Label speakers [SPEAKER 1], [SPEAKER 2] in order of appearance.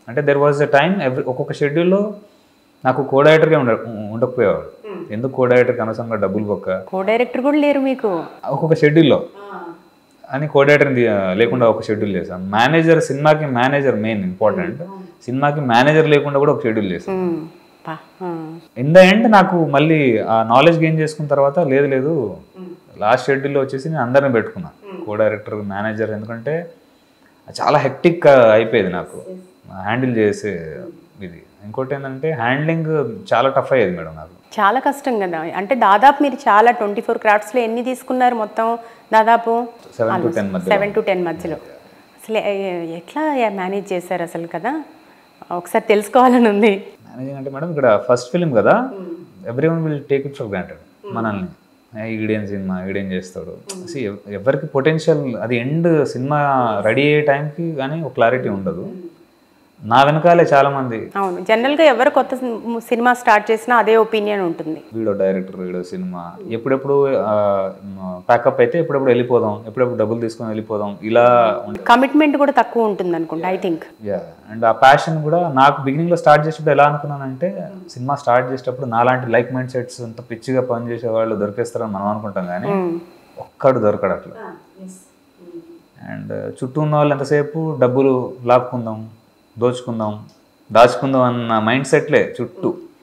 [SPEAKER 1] అంటే there was a time ఒక్కొక్క షెడ్యూల్లో నాకు కో డైరెక్టర్గా ఉండకపోయేవాడు. ఎందుకు కో డైరెక్టర్కి అనవసరంగా డబ్బులు బొక్క,
[SPEAKER 2] కో డైరెక్టర్ కూడా లేరు మీకు
[SPEAKER 1] ఒక్కొక్క షెడ్యూల్లో అని కో డైరెక్టర్ లేకుండా ఒక షెడ్యూల్ చేశాను. మేనేజర్, సినిమాకి మేనేజర్ మెయిన్ ఇంపార్టెంట్, సినిమాకి మేనేజర్ లేకుండా కూడా ఒక షెడ్యూల్ చేశాను. ఇన్ ద ఎండ్ నాకు మళ్ళీ ఆ నాలెడ్జ్ గెయిన్ చేసుకున్న తర్వాత లేదు లాస్ట్ షెడ్యూల్లో వచ్చేసి నేను అందరిని పెట్టుకున్నా, కో డైరెక్టర్, మేనేజర్. ఎందుకంటే చాలా హెక్టిక్ అయిపోయేది నాకు హ్యాండిల్ చేసే ఇది. ఇంకోటి ఏంటంటే హ్యాండ్లింగ్ చాలా టఫ్ అయ్యేది మేడం నాకు.
[SPEAKER 2] చాలా కష్టం కదా. అంటే దాదాపు మీరు చాలా 24 క్రాఫ్ట్స్లో ఎన్ని తీసుకున్నారు మొత్తం? దాదాపు
[SPEAKER 1] 7 to 10
[SPEAKER 2] మధ్యలో. అసలు ఎట్లా మేనేజ్ చేశారు అసలు కదా, ఒకసారి తెలుసుకోవాలని ఉంది.
[SPEAKER 1] మేనేజింగ్ అంటే మేడం ఇక్కడ ఫస్ట్ ఫిలిం కదా, everyone will take it for granted మనల్ని. ఈడేం సినిమా, ఈడేం చేస్తాడు, ఎవరికి పొటెన్షియల్ అది ఎండ్ సినిమా రెడీ అయ్యే టైంకి కానీ ఒక క్లారిటీ ఉండదు. నా వెనకాలే చాలా మంది.
[SPEAKER 2] అవును, జనరల్గా ఎవరు కొత్త సినిమా స్టార్ట్ చేసినా అదే ఒపీనియన్ ఉంటుంది.
[SPEAKER 1] వీడియో డైరెక్టర్, వీడియో సినిమా ఎప్పుడెప్పుడు ప్యాకప్ అయితే ఎప్పుడెప్పుడు వెళ్ళిపోదాం, ఎప్పుడెప్పుడు డబ్బులు తీసుకొని వెళ్ళిపోదాం, ఇలా
[SPEAKER 2] కమిట్మెంట్ కూడా తక్కువ ఉంటుంది అనుకుంటా ఐ థింక్.
[SPEAKER 1] అండ్ ఆ ప్యాషన్ కూడా నాకు బిగినింగ్లో స్టార్ట్ చేసేటప్పుడు ఎలా అనుకున్నానంటే, సినిమా స్టార్ట్ చేసేటప్పుడు నాలాంటి లైక్ మైండ్ సెట్స్ అంత పిచ్చిగా పనిచేసే వాళ్ళు దొరికేస్తారని మనం అనుకుంటాం, కానీ ఒక్కడు దొరకడు అట్లా. అండ్ చుట్టూ ఉన్న వాళ్ళు ఎంతసేపు డబ్బులు లాక్కుందాం, దోచుకుందాం, దాచుకుందాం అన్న మైండ్ సెట్లే చుట్టూ.